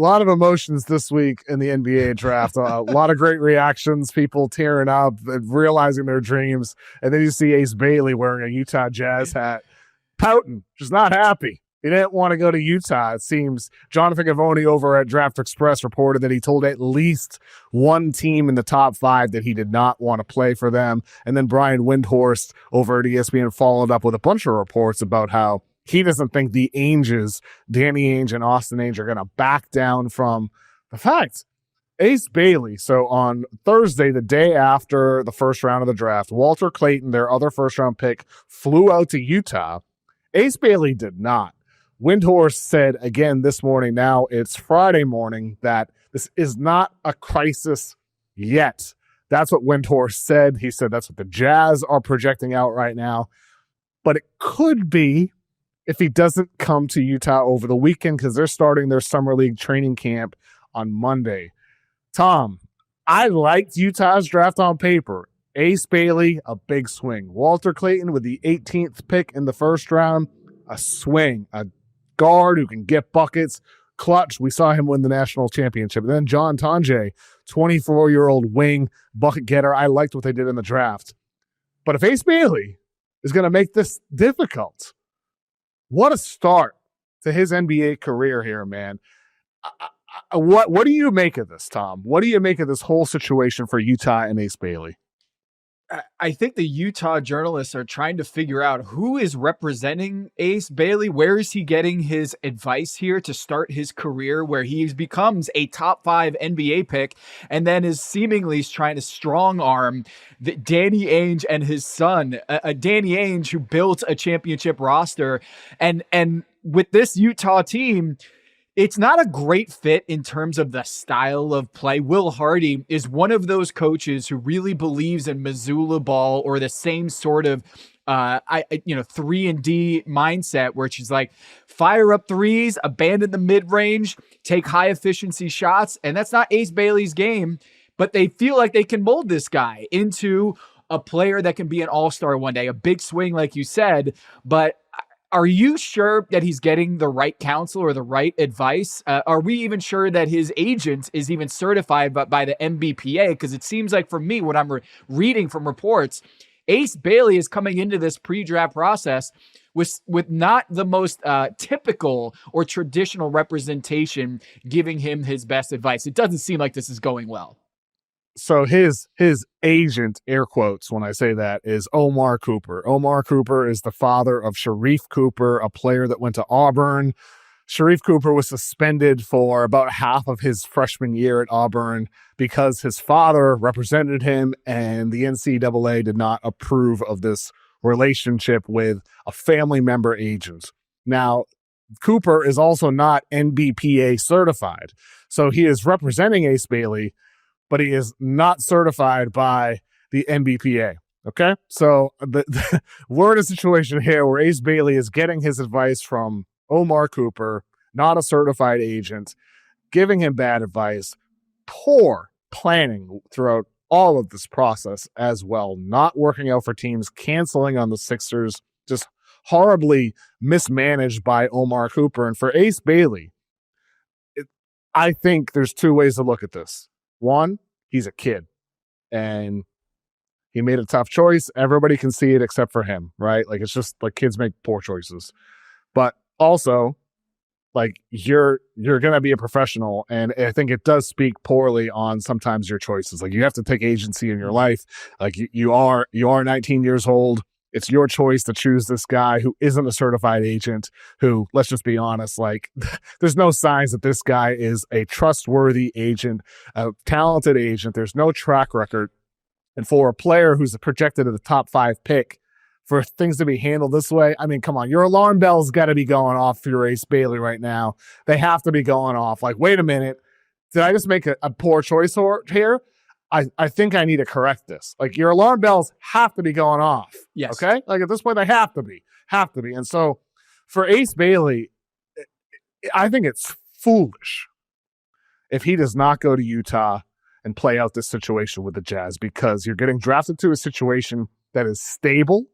A lot of emotions this week in the NBA draft. A lot of great reactions, people tearing up and realizing their dreams. And then you see Ace Bailey wearing a Utah Jazz hat, pouting, just not happy. He didn't want to go to Utah. It seems Jonathan Gavoni over at Draft Express reported that he told at least one team in the top 5 that he did not want to play for them. And then Brian Windhorst over at ESPN followed up with a bunch of reports about how he doesn't think the Ainges, Danny Ainge and Austin Ainge, are going to back down from the fact. Ace Bailey, so on Thursday, the day after the first round of the draft, Walter Clayton, their other first-round pick, flew out to Utah. Ace Bailey did not. Windhorst said again this morning, now it's Friday morning, that this is not a crisis yet. That's what Windhorst said. He said that's what the Jazz are projecting out right now. But it could be if he doesn't come to Utah over the weekend, because they're starting their summer league training camp on Monday. Tom, I liked Utah's draft on paper. Ace Bailey, a big swing. Walter Clayton with the 18th pick in the first round, a swing. A guard who can get buckets, clutch. We saw him win the national championship. And then John Tonje, 24-year-old wing, bucket getter. I liked what they did in the draft. But if Ace Bailey is going to make this difficult, what a start to his NBA career here, man. What do you make of this, Tom? What do you make of this whole situation for Utah and Ace Bailey? I think the Utah journalists are trying to figure out who is representing Ace Bailey. Where is he getting his advice here to start his career, where he becomes a top 5 NBA pick and then is seemingly trying to strong arm Danny Ainge and his son, Danny Ainge, who built a championship roster. And with this Utah team, it's not a great fit in terms of the style of play. Will Hardy is one of those coaches who really believes in Missoula ball, or the same sort of 3-and-D mindset, where she's like, fire up threes, abandon the mid-range, take high efficiency shots. And that's not Ace Bailey's game, but they feel like they can mold this guy into a player that can be an all-star one day, a big swing, like you said. But are you sure that he's getting the right counsel or the right advice? Are we even sure that his agent is even certified by the MBPA? Because it seems like, for me, what I'm reading from reports, Ace Bailey is coming into this pre-draft process with not the most typical or traditional representation giving him his best advice. It doesn't seem like this is going well. So his agent, air quotes when I say that, is Omar Cooper. Omar Cooper is the father of Sharif Cooper, a player that went to Auburn. Sharif Cooper was suspended for about half of his freshman year at Auburn because his father represented him, and the NCAA did not approve of this relationship with a family member agent. Now, Cooper is also not NBPA certifiid, so he is representing Ace Bailey, but he is not certified by the NBPA. Okay? So we're in a situation here where Ace Bailey is getting his advice from Omar Cooper, not a certified agent, giving him bad advice, poor planning throughout all of this process as well, not working out for teams, canceling on the Sixers, just horribly mismanaged by Omar Cooper. And for Ace Bailey, I think there's two ways to look at this. One, he's a kid, and he made a tough choice. Everybody can see it except for him, right? Like, it's just like kids make poor choices. But also, like, you're going to be a professional, and I think it does speak poorly on sometimes your choices. Like, you have to take agency in your life. Like, you are 19 years old. It's your choice to choose this guy who isn't a certified agent, who, let's just be honest, like, there's no signs that this guy is a trustworthy agent, a talented agent. There's no track record. And for a player who's projected at the top 5 pick, for things to be handled this way, I mean, come on, your alarm bell's got to be going off for your Ace Bailey right now. They have to be going off. Like, wait a minute, did I just make a poor choice here? I think I need to correct this. Like, your alarm bells have to be going off. Yes. Okay? Like, at this point, they have to be. And so for Ace Bailey, I think it's foolish if he does not go to Utah and play out this situation with the Jazz, because you're getting drafted to a situation that is stable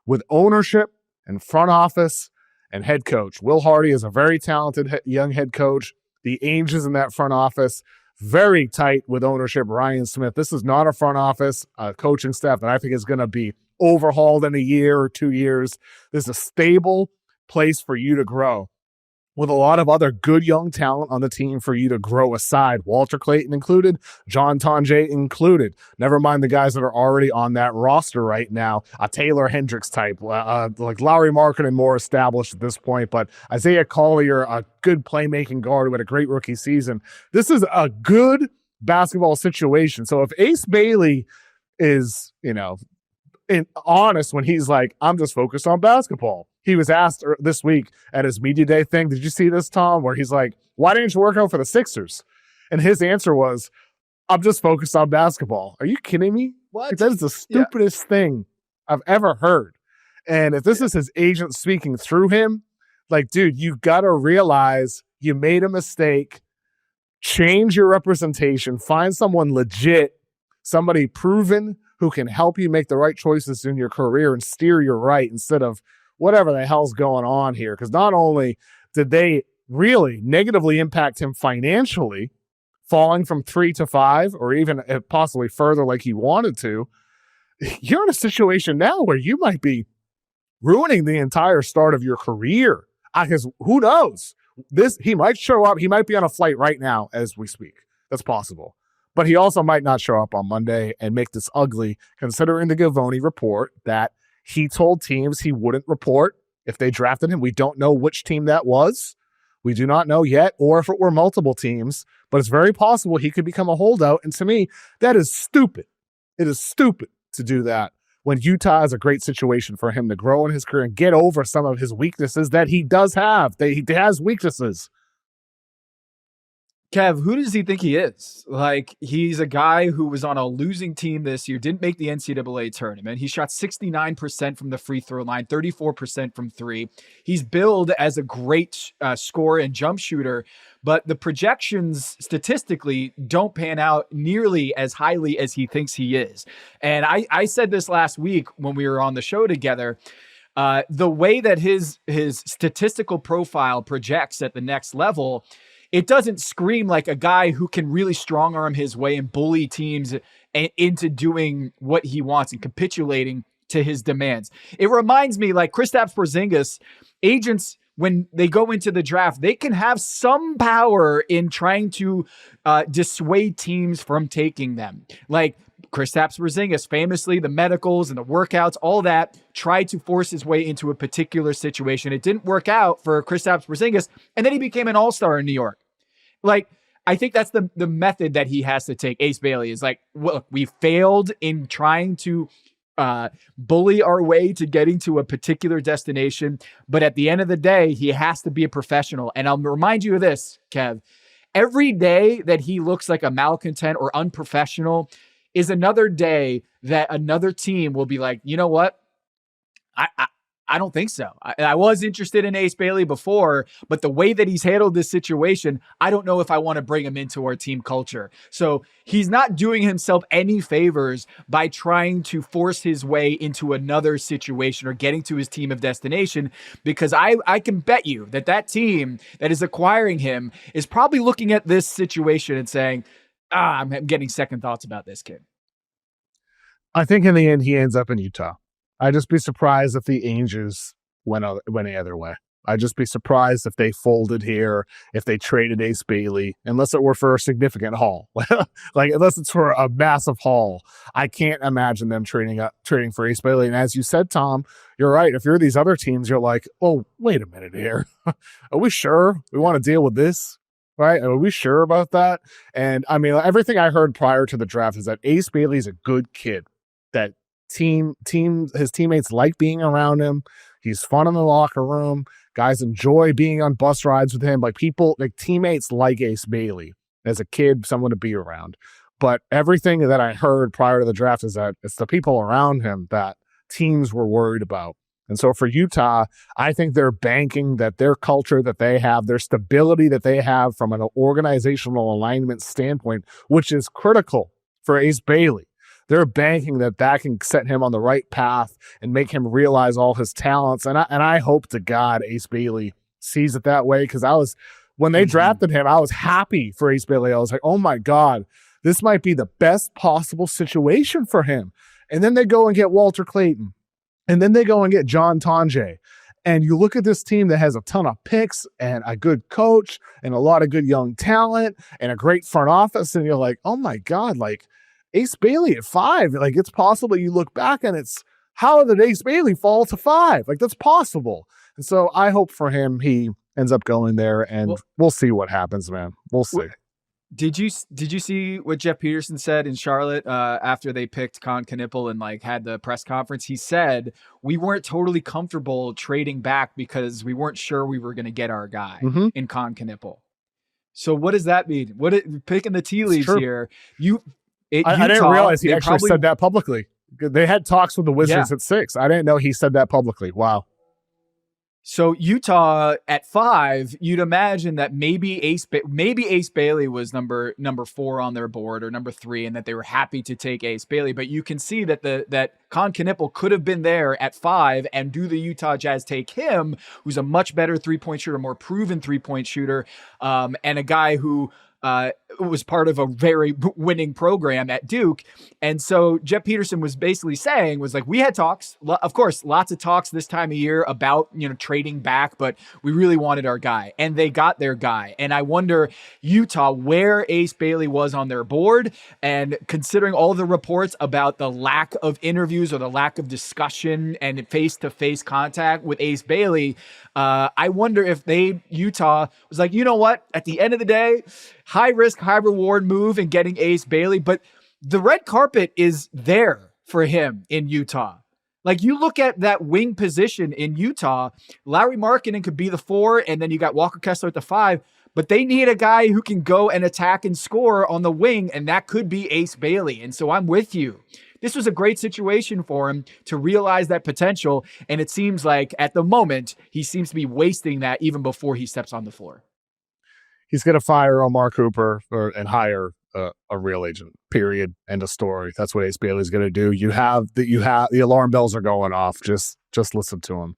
with ownership and front office and head coach. Will Hardy is a very talented young head coach. The Angels in that front office, very tight with ownership, Ryan Smith. This is not a front office, coaching staff that I think is going to be overhauled in a year or 2 years. This is a stable place for you to grow, with a lot of other good young talent on the team for you to grow aside. Walter Clayton included, John Tonje included. Never mind the guys that are already on that roster right now. A Taylor Hendricks type, like Lowry Markkanen, more established at this point, but Isaiah Collier, a good playmaking guard who had a great rookie season. This is a good basketball situation. So if Ace Bailey is, honest when he's like, I'm just focused on basketball. He was asked this week at his media day thing, did you see this, Tom, where he's like, why didn't you work out for the Sixers? And his answer was, I'm just focused on basketball. Are you kidding me? What? Like, that is the stupidest thing I've ever heard. And if this is his agent speaking through him, like, dude, you got to realize you made a mistake. Change your representation. Find someone legit, somebody proven who can help you make the right choices in your career and steer you right instead of whatever the hell's going on here. Because not only did they really negatively impact him financially, falling from 3 to 5, or even possibly further like he wanted to, you're in a situation now where you might be ruining the entire start of your career. Because who knows? He might show up. He might be on a flight right now as we speak. That's possible. But he also might not show up on Monday and make this ugly, considering the Gavoni report that he told teams he wouldn't report if they drafted him. We don't know which team that was. We do not know yet, or if it were multiple teams, but it's very possible he could become a holdout. And to me, that is stupid. It is stupid to do that when Utah is a great situation for him to grow in his career and get over some of his weaknesses that he does have. He has weaknesses. Kev, who does he think he is? Like, he's a guy who was on a losing team this year, didn't make the NCAA tournament. He shot 69% from the free throw line, 34% from three. He's billed as a great scorer and jump shooter, but the projections statistically don't pan out nearly as highly as he thinks he is. And I said this last week when we were on the show together. The way that his statistical profile projects at the next level, it doesn't scream like a guy who can really strong arm his way and bully teams into doing what he wants and capitulating to his demands. It reminds me, like Kristaps Porzingis, agents, when they go into the draft, they can have some power in trying to dissuade teams from taking them. Like Kristaps Porzingis, famously, the medicals and the workouts, all that, tried to force his way into a particular situation. It didn't work out for Kristaps Porzingis, and then he became an all-star in New York. Like, I think that's the method that he has to take. Ace Bailey is like, look, we failed in trying to bully our way to getting to a particular destination, but at the end of the day, he has to be a professional. And I'll remind you of this, Kev. Every day that he looks like a malcontent or unprofessional is another day that another team will be like, you know what? I don't think so. I was interested in Ace Bailey before, but the way that he's handled this situation, I don't know if I want to bring him into our team culture. So he's not doing himself any favors by trying to force his way into another situation or getting to his team of destination, because I can bet you that team that is acquiring him is probably looking at this situation and saying, I'm getting second thoughts about this kid. I think in the end, he ends up in Utah. I'd just be surprised if the Angels went the other way. I'd just be surprised if they folded here, if they traded Ace Bailey, unless it were for a significant haul. Like, unless it's for a massive haul. I can't imagine them trading for Ace Bailey. And as you said, Tom, you're right. If you're these other teams, you're like, oh, wait a minute here. Are we sure we want to deal with this? Right? Are we sure about that? And I mean, everything I heard prior to the draft is that Ace Bailey is a good kid, that his teammates like being around him. He's fun in the locker room. Guys enjoy being on bus rides with him. Like, teammates like Ace Bailey as a kid, someone to be around. But everything that I heard prior to the draft is that it's the people around him that teams were worried about. And so for Utah, I think they're banking that their culture that they have, their stability that they have from an organizational alignment standpoint, which is critical for Ace Bailey. They're banking that can set him on the right path and make him realize all his talents. And I hope to God Ace Bailey sees it that way, because I was When they Mhm. drafted him, I was happy for Ace Bailey. I was like, oh my God, this might be the best possible situation for him. And then they go and get Walter Clayton. And then they go and get John Tonje. And you look at this team that has a ton of picks and a good coach and a lot of good young talent and a great front office. And you're like, oh my God, like Ace Bailey at 5. Like, it's possible you look back and it's, how did Ace Bailey fall to 5? Like, that's possible. And so I hope for him he ends up going there, and we'll see what happens, man. We'll see. Did you see what Jeff Peterson said in Charlotte after they picked Con Knippel and like had the press conference? He said we weren't totally comfortable trading back because we weren't sure we were going to get our guy in Con Knippel. So what does that mean? Picking the tea leaves here? I didn't realize he actually said that publicly. They had talks with the Wizards at 6. I didn't know he said that publicly. Wow. So Utah at 5, you'd imagine that maybe Ace Bailey was number 4 on their board, or number 3, and that they were happy to take Ace Bailey. But you can see that that Con Knippel could have been there at 5, and do the Utah Jazz take him, who's a much better 3-point shooter, more proven 3-point shooter, and a guy who was part of a very winning program at Duke. And so Jeff Peterson was basically saying, was like, we had talks, of course, lots of talks this time of year about, trading back, but we really wanted our guy, and they got their guy. And I wonder, Utah, where Ace Bailey was on their board, and considering all the reports about the lack of interviews or the lack of discussion and face-to-face contact with Ace Bailey, I wonder if Utah was like, you know what, at the end of the day, high risk, high reward move in getting Ace Bailey, but the red carpet is there for him in Utah. Like, you look at that wing position in Utah, Lauri Markkanen could be the 4, and then you got Walker Kessler at the 5, but they need a guy who can go and attack and score on the wing, and that could be Ace Bailey. And so I'm with you. This was a great situation for him to realize that potential, and it seems like at the moment, he seems to be wasting that even before he steps on the floor. He's going to fire Omar Cooper and hire a real agent, period. End of story. That's what Ace Bailey's going to do. The alarm bells are going off. Just listen to him.